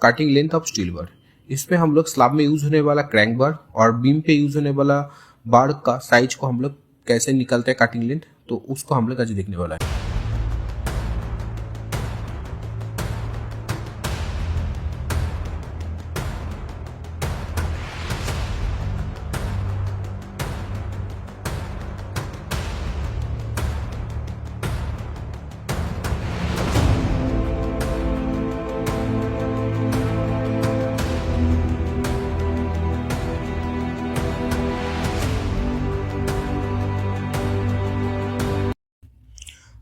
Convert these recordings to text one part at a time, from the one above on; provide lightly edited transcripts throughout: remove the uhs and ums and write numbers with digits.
Cutting length of steel bar. इसमें हम लोग स्लैब में यूज होने वाला क्रैंक बार और बीम पे यूज होने वाला बार का साइज को हम लोग कैसे निकलते हैं कटिंग लेंथ, तो उसको हम लोग आज देखने वाला है।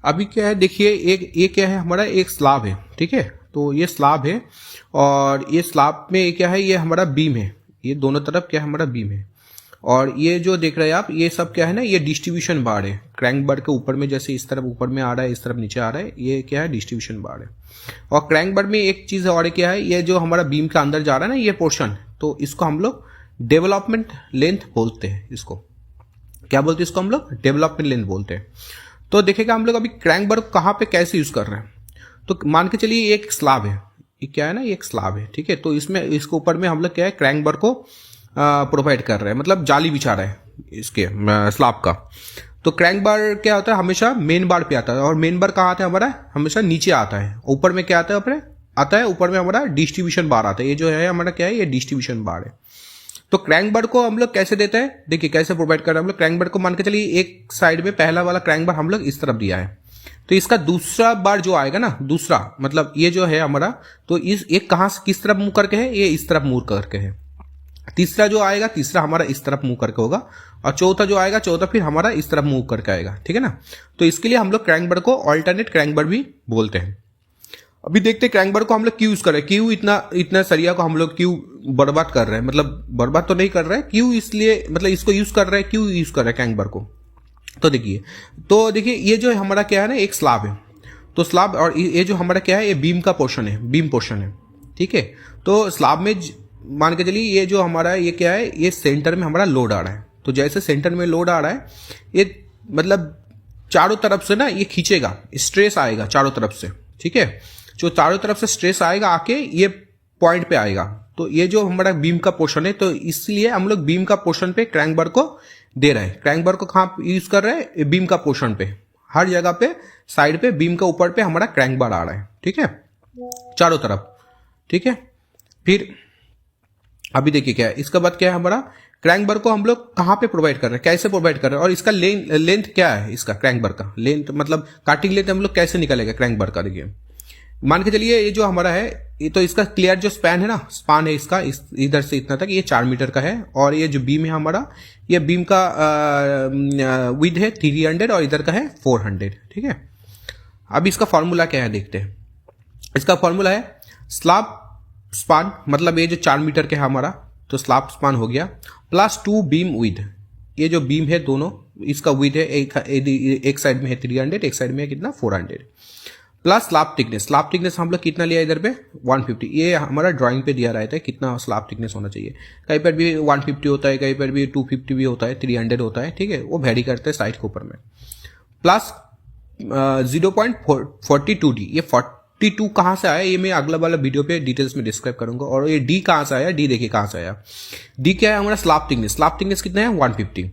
अभी क्या है देखिए, एक ये क्या है हमारा एक स्लैब है, ठीक है। तो ये स्लैब है और ये स्लैब में क्या है, ये हमारा बीम है, ये दोनों तरफ क्या है हमारा बीम है। और ये जो देख रहे हैं आप, ये सब क्या है ना, ये डिस्ट्रीब्यूशन बार है। क्रैंक बार के ऊपर में जैसे इस तरफ ऊपर में आ रहा है, इस तरफ नीचे आ रहा है, ये क्या है डिस्ट्रीब्यूशन बार है। और क्रैंक बार में एक चीज और क्या है, ये जो हमारा बीम के अंदर जा रहा है ना ये पोर्शन, तो इसको हम लोग डेवलपमेंट लेंथ बोलते हैं। इसको क्या बोलते हैं, इसको हम लोग डेवलपमेंट लेंथ बोलते हैं। तो देखेगा हम लोग अभी क्रैंक बार कहाँ पे कैसे यूज कर रहे हैं। तो मान के चलिए एक स्लैब है, ये क्या है ना, ये एक स्लैब है, ठीक है। तो इसमें इसके ऊपर में हम लोग क्या है क्रैंक बार को प्रोवाइड कर रहे हैं, मतलब जाली बिछा रहे हैं इसके स्लैब का। तो क्रैंक बार क्या होता है हमेशा मेन बार पे आता है, और मेन बार कहाँ आता है हमारा, हमेशा नीचे आता है। ऊपर में क्या आता है ऊपर में हमारा डिस्ट्रीब्यूशन बार आता है। ये जो है हमारा क्या है, ये डिस्ट्रीब्यूशन बार है। तो क्रैंक बार को हम लोग कैसे देते हैं, देखिए कैसे प्रोवाइड कर रहे हैं हम लोग। क्रैंक बार को मान के चलिए एक साइड में पहला वाला क्रैंक बार हम लोग इस तरफ दिया है, तो इसका दूसरा बार जो आएगा ना, दूसरा मतलब ये जो है हमारा, तो इस एक कहां किस तरफ मुंह करके है, ये इस तरफ मुंह करके है। तीसरा जो आएगा, तीसरा हमारा इस तरफ मुंह करके होगा, और चौथा जो आएगा, चौथा फिर हमारा इस तरफ मुंह करके आएगा, ठीक है ना। तो इसके लिए हम लोग क्रैंक बार को ऑल्टरनेट क्रैंक बार भी बोलते हैं। अभी देखते हैं क्रैंक बार को हम लोग क्यों यूज कर रहे हैं, क्यों इतना सरिया को हम लोग क्यों बर्बाद कर रहे हैं, मतलब बर्बाद तो नहीं कर रहे हैं, क्यों इसलिए मतलब इसको यूज कर रहे हैं, क्यों यूज कर रहे हैं क्रैंक बार को। तो देखिए ये जो हमारा क्या है ना, एक स्लैब है। तो स्लैब और ये जो हमारा क्या है, ये बीम का पोर्शन है, बीम पोर्शन है, ठीक है। तो स्लैब में मान के चलिए ये जो हमारा ये क्या है, ये सेंटर में हमारा लोड आ रहा है। तो जैसे सेंटर में लोड आ रहा है, ये मतलब चारों तरफ से ना ये खींचेगा, स्ट्रेस आएगा चारों तरफ से, ठीक है। जो चारों तरफ से स्ट्रेस आएगा आके ये पॉइंट पे आएगा। तो ये जो हमारा बीम का पोर्शन है, तो इसलिए हम लोग बीम का पोर्शन पे क्रैंक बार को दे रहे हैं। क्रैंक बार को कहाँ यूज कर रहे हैं, बीम का पोर्शन पे, हर जगह पे साइड पे बीम का ऊपर पे हमारा क्रैंक बार आ रहा है, ठीक है, चारों तरफ, ठीक है। फिर अभी देखिए क्या है, इसके बाद क्या है हमारा क्रैंक बार को हम लोग कहाँ पे प्रोवाइड कर रहे हैं, कैसे प्रोवाइड कर रहे हैं, और इसका लेंथ क्या है, इसका क्रैंक बार का लेंथ मतलब कटिंग लेंथ हम लोग कैसे निकालेगा क्रैंक बार का। देखिए मान के चलिए ये जो हमारा है, ये तो इसका क्लियर जो स्पैन है ना, स्पान है इसका इधर से इतना तक, ये 4 मीटर का है। और ये जो बीम है हमारा, ये बीम का विड्थ है 300 और इधर का है 400, ठीक है। अब इसका फॉर्मूला क्या है देखते हैं। इसका फॉर्मूला है स्लैब स्पान, मतलब ये जो 4 मीटर का है हमारा, तो स्लैब स्पान हो गया, प्लस 2 बीम विड्थ। ये जो बीम है दोनों, इसका विड्थ है एक साइड में है 300, एक साइड में है कितना 400, plus slab thickness. Slab thickness हम लोग कितना लिया इधर पे 150। ये हमारा ड्राइंग पे दिया रहता है कितना स्लैब थिकनेस होना चाहिए। कहीं पर भी 150 होता है, कहीं पर भी 250 भी होता है, 300 होता है, ठीक है, वो वेरी करते हैं साइड के ऊपर में। Plus 0.42D। ये 42 कहाँ से आया, ये मैं अगला वाला वीडियो पे डिटेल्स में डिस्क्राइब करूंगा। और ये डी कहाँ से आया, डी देखिए कहाँ से आया। डी क्या है हमारा स्लैब थिकनेस। स्लैब थिकनेस कितना है 150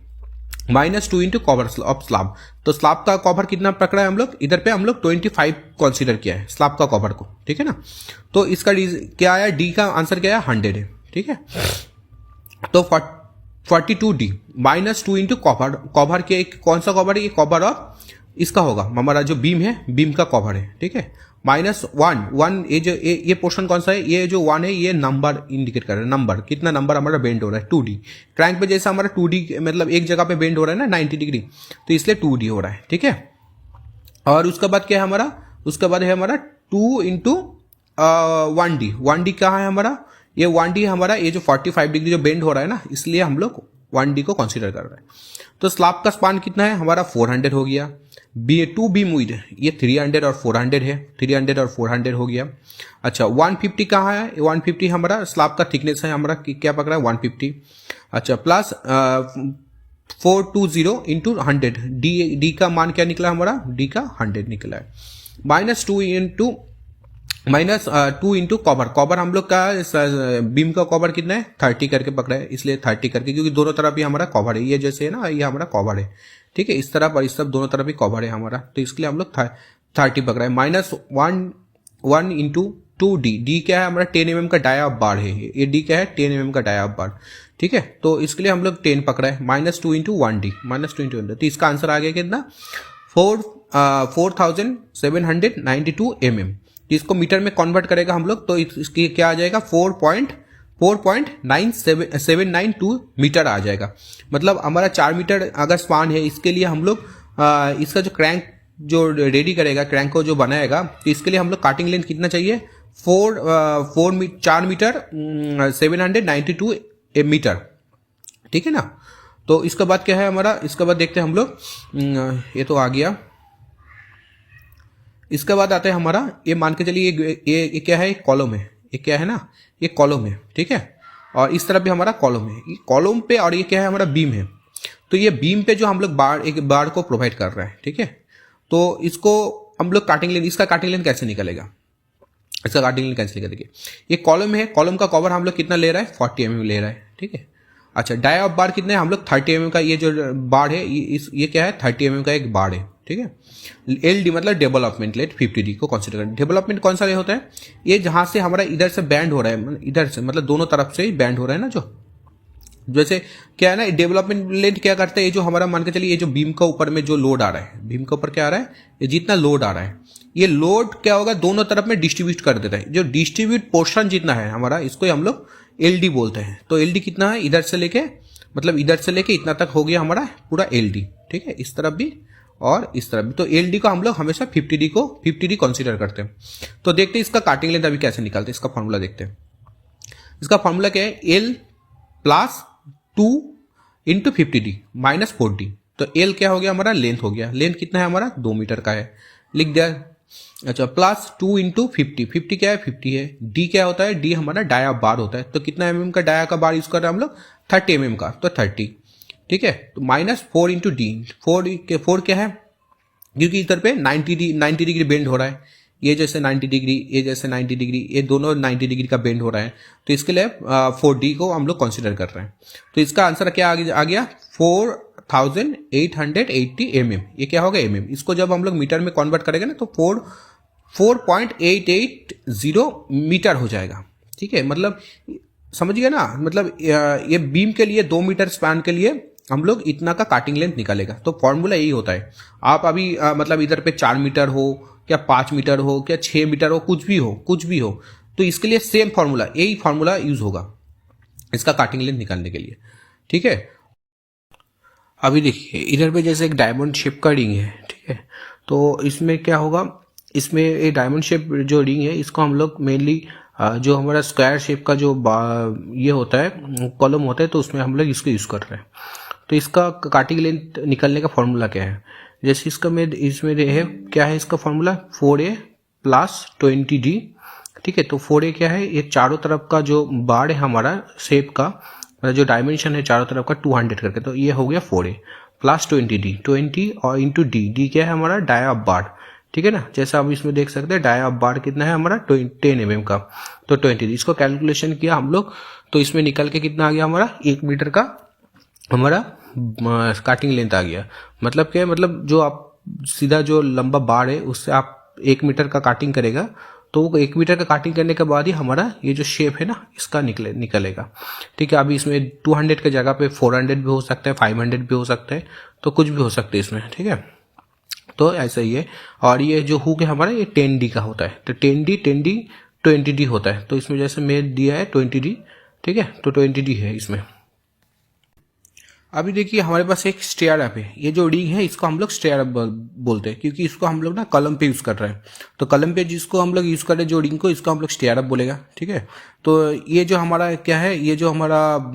-2 इंटू कवर ऑफ स्लैब। तो स्लैब का कवर कितना पकड़ा है हम लोग, इधर पे हम लोग 25 कंसीडर किया है स्लैब का कवर को, ठीक है ना। तो इसका क्या आया, डी का आंसर क्या है 100 है, ठीक है। तो 42D -2 इंटू कवर। कवर के कौन सा कवर है, ये कवर ऑफ इसका होगा हमारा जो बीम है, बीम का कवर है, ठीक है। -1 ये जो ये पोर्शन कौन सा है, ये जो 1 है ये नंबर इंडिकेट कर रहा है, नंबर कितना नंबर हमारा बेंड हो रहा है 2D। क्रैंक पे जैसा हमारा 2D मतलब एक जगह पे बेंड हो रहा है ना 90 डिग्री, तो इसलिए 2D हो रहा है, ठीक है। और उसके बाद क्या है हमारा, उसके बाद है हमारा 2 इंटू 1D। 1D कहाँ है हमारा, ये 1D हमारा ये जो 45 डिग्री जो बेंड हो रहा है ना, इसलिए हम लोग 1D को कंसीडर कर रहे हैं। तो स्लैब का स्पान कितना है हमारा 400 हो गया। 2 बीम विड्थ ये 300 और 400 है, 300 और 400 हो गया। अच्छा 150 कहाँ है, 150 हमारा स्लैब का थिकनेस है, हमारा क्या पकड़ा है 150। अच्छा प्लस 420 इंटू 100, डी का मान क्या निकला हमारा, डी का 100 निकला है। -2 into minus 2 into cover, cover हम लोग का बीम का कवर कितना है 30 करके पकड़ा है, इसलिए 30 करके, क्योंकि दोनों तरफ ही हमारा कवर है, ये जैसे है ना ये हमारा कवर है, ठीक है, इस तरफ और इस तरफ दोनों तरफ ही कवर है हमारा, तो इसके लिए हम लोग 30 पकड़ा है। माइनस 1 इंटू 2D, डी क्या है हमारा 10 mm का डाया ऑफ बार है, ये डी क्या है 10 mm का डाया ऑफ बार, ठीक है, तो इसके लिए हम लोग 10 पकड़ा है। Minus 2 into 1D, minus 2 into 1D, तो इसका आंसर आ गया कितना 4792 mm। इसको मीटर में कन्वर्ट करेगा हम लोग, तो इसकी क्या आ जाएगा 4.9792 मीटर आ जाएगा। मतलब हमारा 4 मीटर अगर स्पान है, इसके लिए हम लोग इसका जो क्रैंक जो रेडी करेगा, क्रैंक को जो बनाएगा, तो इसके लिए हम लोग काटिंग लेंथ कितना चाहिए 4 मीटर 792 मीटर, ठीक है ना। तो इसके बाद क्या है हमारा, इसके बाद देखते हैं हम लोग, ये तो आ गया। इसके बाद आता है हमारा, ये मान के चलिए ये क्या है, कॉलम है, ये क्या है ना, ये कॉलम है, ठीक है, और इस तरफ भी हमारा कॉलम है, ये कॉलम पे, और ये क्या है हमारा बीम है। तो ये बीम पे जो हम लोग एक बार को प्रोवाइड कर रहे हैं, ठीक है, तो इसको हम लोग काटिंग लेंथ, इसका काटिंग लेंथ कैसे निकलेगा, इसका काटिंग लेंथ कैसे निकलेगा, देखिए ये कॉलम है, कॉलम का कवर हम लोग कितना ले रहा है 40 mm ले रहा है, ठीक है। अच्छा, डाया ऑफ बार कितना है हम लोग 30 mm का, ये जो बार है ये क्या है 30 mm का एक बार है, ठीक है। LD मतलब डेवलपमेंट लेट 50D को कंसीडर करें। डेवलपमेंट कौन सा होता है, ये जहां से हमारा इधर से बैंड हो रहा है, इधर से मतलब दोनों तरफ से बैंड हो रहा है ना, जो जैसे क्या है ना, डेवलपमेंट लेंथ क्या करता है, ये जो हमारा मान के चलिए ये जो बीम का ऊपर में जो लोड आ रहा है, बीम के ऊपर क्या आ रहा है, ये जितना लोड आ रहा है, ये लोड क्या होगा दोनों तरफ में डिस्ट्रीब्यूट कर देता है। जो डिस्ट्रीब्यूट पोर्शन जितना है हमारा, इसको हम लोग LD बोलते हैं। तो LD कितना है, इधर से लेके मतलब इधर से लेके इतना तक हो गया हमारा पूरा LD, ठीक है, इस तरफ भी और इस तरफ भी। तो LD को हम लोग हमेशा 50D कंसीडर करते हैं। तो देखते हैं इसका काटिंग लेंथ अभी कैसे निकालते हैं, इसका फॉर्मूला देखते हैं। इसका फॉर्मूला क्या है, L plus 2 into 50D minus 4D। तो L क्या हो गया हमारा, लेंथ हो गया, लेंथ कितना है हमारा 2 मीटर का है, लिख दिया। अच्छा, प्लस 2 इंटू 50 क्या है 50 है। D क्या होता है, D हमारा डाया बार होता है, तो कितना mm का डाया का बार यूज कर रहे हैं हम लोग 30 mm का, तो 30, ठीक है। तो माइनस 4 इंटू डी, 4 क्या है, क्योंकि इधर पे 90 डिग्री बेंड हो रहा है, ये जैसे 90 डिग्री, ये जैसे 90 डिग्री, ये दोनों 90 डिग्री का बेंड हो रहा है, तो इसके लिए 4D को हम लोग कंसीडर कर रहे हैं। तो इसका आंसर क्या आ गया 4880 mm। ये क्या होगा mm, इसको जब हम लोग मीटर में कन्वर्ट करेंगे ना, तो 4.880 मीटर हो जाएगा, ठीक है। मतलब समझिए ना, मतलब ये बीम के लिए 2 मीटर स्पैन के लिए हम लोग इतना का काटिंग लेंथ निकालेगा। तो फॉर्मूला यही होता है। आप अभी मतलब इधर पे 4 मीटर हो, क्या 5 मीटर हो, क्या 6 मीटर हो, कुछ भी हो, तो इसके लिए सेम फॉर्मूला, यही फॉर्मूला यूज होगा इसका काटिंग लेंथ निकालने के लिए, ठीक है। अभी देखिए इधर पे जैसे एक डायमंड शेप का रिंग है, ठीक है, तो इसमें क्या होगा, इसमें ये डायमंड शेप जो रिंग है, इसको हम लोग मेनली जो हमारा स्क्वायर शेप का जो ये होता है कॉलम होता है, तो उसमें हम लोग इसको यूज कर रहे हैं। तो इसका काटिंग लेंथ निकालने का फॉर्मूला क्या है, जैसे इसका इसमें है क्या है, इसका फॉर्मूला 4A प्लस 20D, ठीक है। तो 4A क्या है, ये चारों तरफ का जो बार है हमारा शेप का, मतलब जो डायमेंशन है चारों तरफ का 200 करके, तो ये हो गया 4A प्लस 20D, 20 और इंटू D क्या है हमारा डाया ऑफ बार, ठीक है ना। जैसा आप इसमें देख सकते हैं डाया ऑफ बार कितना है हमारा 10 mm का, तो 20, इसको कैलकुलेशन किया हम लोग, तो इसमें निकल के कितना आ गया हमारा 1 मीटर का हमारा काटिंग लेंथ आ गया। मतलब क्या है, मतलब जो आप सीधा जो लंबा बार है उससे आप 1 मीटर का काटिंग करेगा, तो वो 1 मीटर का काटिंग करने के बाद ही हमारा ये जो शेप है ना इसका निकलेगा, ठीक है। अभी इसमें 200 के जगह पे 400 भी हो सकता है, 500 भी हो सकता है, तो कुछ भी हो सकता है इसमें, ठीक है। तो ऐसा ही है। और ये जो हुक है हमारा ये 10D का होता है, तो 10D 20D होता है। तो इसमें जैसे मैं दिया है 20D, ठीक है, तो 20D है इसमें। अभी देखिए हमारे पास एक स्टेयर अप है, ये जो रिंग है इसको हम लोग स्टेयर अप बोलते हैं, क्योंकि इसको हम लोग ना कलम पे यूज कर रहे हैं। तो कलम पे जिसको हम लोग यूज कर रहे हैं जो रिंग को, इसको हम लोग स्टेयर अप बोलेगा, ठीक है। तो ये जो हमारा क्या है, ये जो हमारा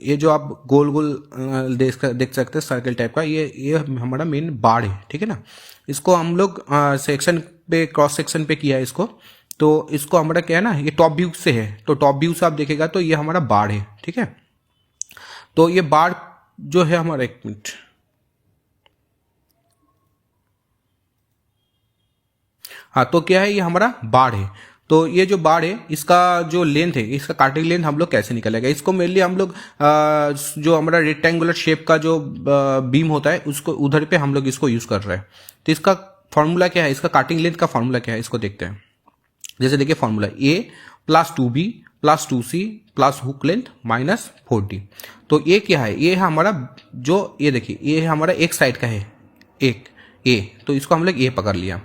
ये जो आप गोल गोल देख सकते हैं सर्कल टाइप का, ये हमारा मेन बार है, ठीक है ना। इसको हम लोग सेक्शन पे, क्रॉस सेक्शन पे किया है इसको, तो इसको हमारा क्या है ना, ये टॉप व्यू से है, तो टॉप व्यू से आप देखेगा तो ये हमारा बार है, ठीक है। तो ये बार जो है हमारा, 1 मिनट, हाँ, तो क्या है, ये हमारा बाढ़ है। तो ये जो बाढ़ है इसका जो लेंथ है, इसका काटिंग लेंथ हम लोग कैसे निकालेगा, इसको मेनली हम लोग जो हमारा रेक्टेंगुलर शेप का जो बीम होता है उसको उधर पे हम लोग इसको यूज कर रहे हैं। तो इसका फॉर्मूला क्या है, इसका काटिंग लेंथ का फॉर्मूला क्या है, इसको देखते हैं। जैसे देखिए formula A plus 2B plus 2C plus hook length minus 4D। तो ये क्या है, ये है हमारा जो, ये देखिए ये है हमारा एक साइड का है, एक A, तो इसको हम लोग A पकड़ लिया।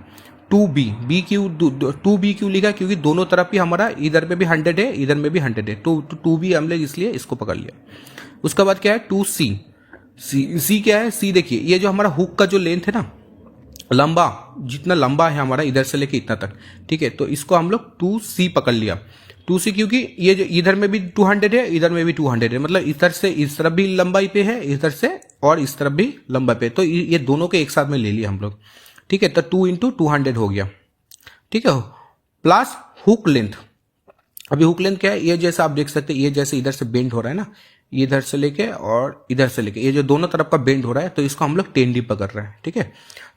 2B क्यों लिखा, क्योंकि दोनों तरफ ही हमारा, इधर पे भी 100 है, इधर में भी 100 है, तो 2B हम लोग इसलिए इसको पकड़ लिया। उसके बाद क्या है 2C, C क्या है, C देखिए ये जो हमारा हुक का जो लेंथ है ना, लंबा, जितना लंबा है हमारा इधर से लेके इतना तक, ठीक है, तो इसको हम लोग 2C पकड़ लिया। 2C क्योंकि ये जो इधर में भी 200 है, इधर में भी 200 है, मतलब इधर से इस तरफ भी लंबाई पे है, इधर से और इस तरफ भी लंबाई पे, तो ये दोनों के एक साथ में ले लिया हम लोग, ठीक है। तो 2 इंटू 200 हो गया, ठीक है, प्लस हुक लेंथ। अभी हुक लेंथ क्या है, ये जैसे आप देख सकते हैं, ये जैसे इधर से बेंड हो रहा है ना, इधर से लेके और इधर से लेके, ये जो दोनों तरफ का बेंड हो रहा है, तो इसको हम लोग 10D पकड़ रहे हैं, ठीक है,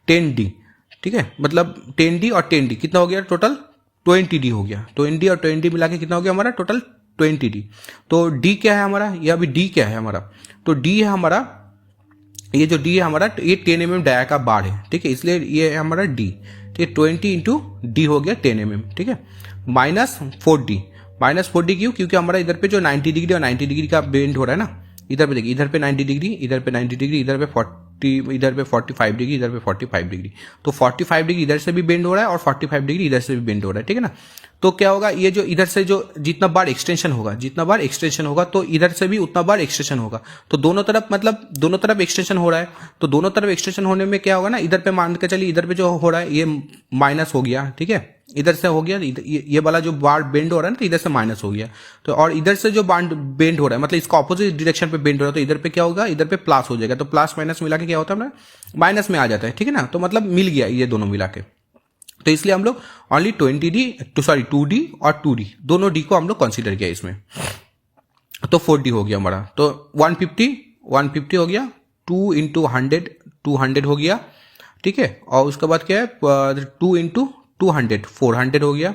10D, ठीक है, मतलब 10D और 10D कितना हो गया, टोटल 20D हो गया। 20D और 20D मिला के कितना हो गया हमारा, टोटल 20D। तो D क्या है हमारा, ये अभी D क्या है हमारा, तो D है हमारा, ये जो D है हमारा, ये 10 mm डाया का बाड़ है, ठीक है, इसलिए ये है हमारा D, ठीक है, 20 इंटू D हो गया 10 mm, ठीक है, माइनस 4D। माइनस 4D क्यों, क्योंकि हमारा इधर पे जो 90 डिग्री और 90 डिग्री का बेंड हो रहा है ना, इधर पे देखिए, इधर पे 90 डिग्री, इधर पे 90 डिग्री, इधर पे 40, इधर पे 45 डिग्री, इधर पे 45 डिग्री, तो 45 डिग्री इधर से भी बेंड हो रहा है और 45 डिग्री इधर से भी बेंड हो रहा है, ठीक है ना। तो क्या होगा, ये जो इधर से जो जितना बार एक्सटेंशन होगा, जितना बार एक्सटेंशन होगा, तो इधर से भी उतना बार एक्सटेंशन होगा। तो दोनों तरफ, मतलब दोनों तरफ एक्सटेंशन हो रहा है, तो दोनों तरफ एक्सटेंशन होने में क्या होगा ना, इधर पे मान के चलिए, इधर पे जो हो रहा है ये माइनस हो गया, ठीक है, इधर से हो गया, ये वाला जो बार बेंड हो रहा है ना, तो इधर से माइनस हो गया, तो और इधर से जो बार बेंड हो रहा है, मतलब इसका ऑपोजिट डायरेक्शन पे बेंड हो रहा है, तो इधर पे क्या होगा, इधर पे प्लस हो जाएगा, तो प्लस माइनस मिला के क्या होता है ना, माइनस में आ जाता है, ठीक है ना। तो मतलब मिल गया ये दोनों मिला के, तो इसलिए हम लोग ओनली 2D और 2D दोनों D को हम लोग कंसीडर किया इसमें, तो 4D हो गया हमारा। तो 150 हो गया, 2 इंटू 100 200 हो गया, ठीक है, और उसके बाद क्या है 2 इंटू 200 400 हो गया,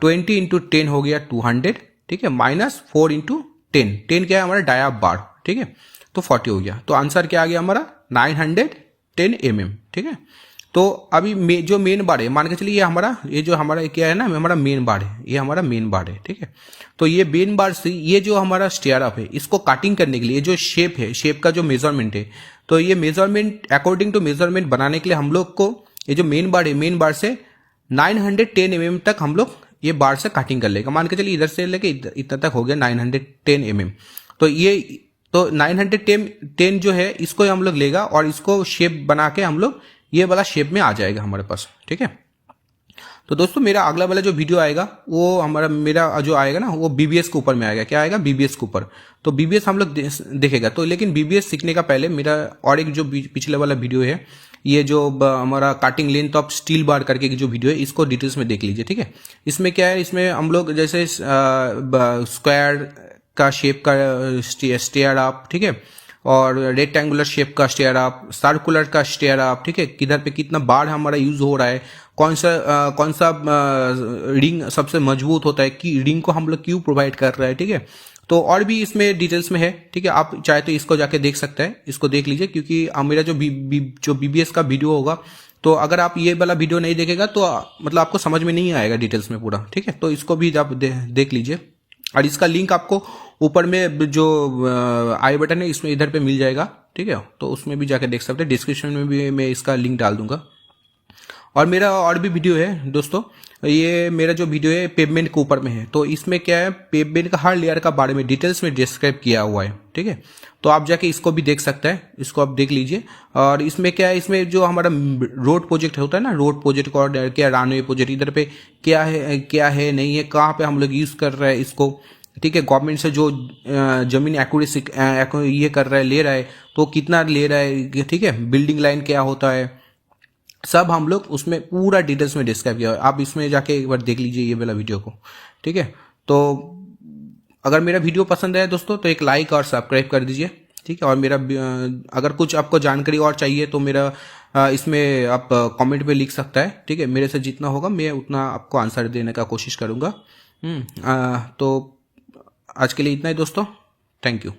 20 इंटू 10 हो गया 200, ठीक है, माइनस 4 इंटू 10 क्या है हमारा डाया बार, ठीक है, तो 40 हो गया। तो आंसर क्या आ गया हमारा 910 mm, ठीक है। तो अभी जो मेन बार है, मान के चलिए ये जो हमारा क्या है ना, हमारा मेन बार है, ये हमारा मेन बार है, ठीक है। तो ये मेन बार से ये जो हमारा स्टेयर अप है, इसको काटिंग करने के लिए जो शेप है, शेप का जो मेजरमेंट है, तो ये मेजरमेंट अकॉर्डिंग टू मेजरमेंट बनाने के लिए हम लोग को ये जो मेन बार है, मेन बार से 910 mm तक हम लोग ये बार से काटिंग कर लेगा। मान के चलिए इधर से लेके इतना तक हो गया 910 mm। तो ये तो 910 जो है इसको हम लोग लेगा और इसको शेप बना के हम लोग ये वाला शेप में आ जाएगा हमारे पास, ठीक है। तो दोस्तों मेरा अगला वाला जो वीडियो आएगा वो मेरा जो आएगा ना, वो बीबीएस के ऊपर में आएगा। क्या आएगा? बीबीएस के ऊपर। तो बीबीएस हम लोग देखेगा। तो लेकिन बीबीएस सीखने का पहले मेरा और एक जो पिछले वाला वीडियो है, ये जो हमारा cutting length of steel bar करके जो वीडियो है, इसको डिटेल्स में देख लीजिए, ठीक है। इसमें क्या है, इसमें हम लोग जैसे स्क्वायर का शेप का स्टेयर अप, ठीक है, और रेक्टेंगुलर शेप का स्टेयर अप, सर्कुलर का स्टेयर अप, ठीक है, किधर पे कितना बार हमारा यूज हो रहा है, कौन सा रिंग सबसे मजबूत होता है, कि रिंग को हम लोग क्यों प्रोवाइड कर रहा है, ठीक है। तो और भी इसमें डिटेल्स में है, ठीक है। आप चाहे तो इसको जाके देख सकते हैं, इसको देख लीजिए, क्योंकि मेरा जो बीबीएस का वीडियो होगा, तो अगर आप ये वाला वीडियो नहीं देखेगा तो मतलब आपको समझ में नहीं आएगा डिटेल्स में पूरा, ठीक है। तो इसको भी आप देख लीजिए, और इसका लिंक आपको ऊपर में जो आई बटन है इसमें इधर पे मिल जाएगा, ठीक है। तो उसमें भी जाके देख सकते हैं, डिस्क्रिप्शन में भी मैं इसका लिंक डाल दूंगा। और मेरा और भी वीडियो है दोस्तों, ये मेरा जो वीडियो है पेवमेंट के ऊपर में है। तो इसमें क्या है, पेवमेंट का हर लेयर का बारे में डिटेल्स में डिस्क्राइब किया हुआ है, ठीक है। तो आप जाके इसको भी देख सकते हैं, इसको आप देख लीजिए। और इसमें क्या है, इसमें जो हमारा रोड प्रोजेक्ट होता है ना, रोड प्रोजेक्ट कॉरिडोर क्या रनवे प्रोजेक्ट, इधर पे क्या है नहीं है, कहाँ पे हम लोग यूज कर रहे हैं इसको, ठीक है। गवर्नमेंट से जो जमीन एक्यूरेसी ये कर रहा है, ले रहा है, तो कितना ले रहा है, ठीक है। बिल्डिंग लाइन क्या होता है, सब हम लोग उसमें पूरा डिटेल्स में डिस्क्राइब किया है। आप इसमें जाके एक बार देख लीजिए ये वाला वीडियो को, ठीक है। तो अगर मेरा वीडियो पसंद है दोस्तों तो एक लाइक और सब्सक्राइब कर दीजिए, ठीक है। और मेरा अगर कुछ आपको जानकारी और चाहिए तो मेरा इसमें आप कमेंट पे लिख सकता है, ठीक है। मेरे से जितना होगा मैं उतना आपको आंसर देने का कोशिश करूँगा। तो आज के लिए इतना ही दोस्तों, थैंक यू।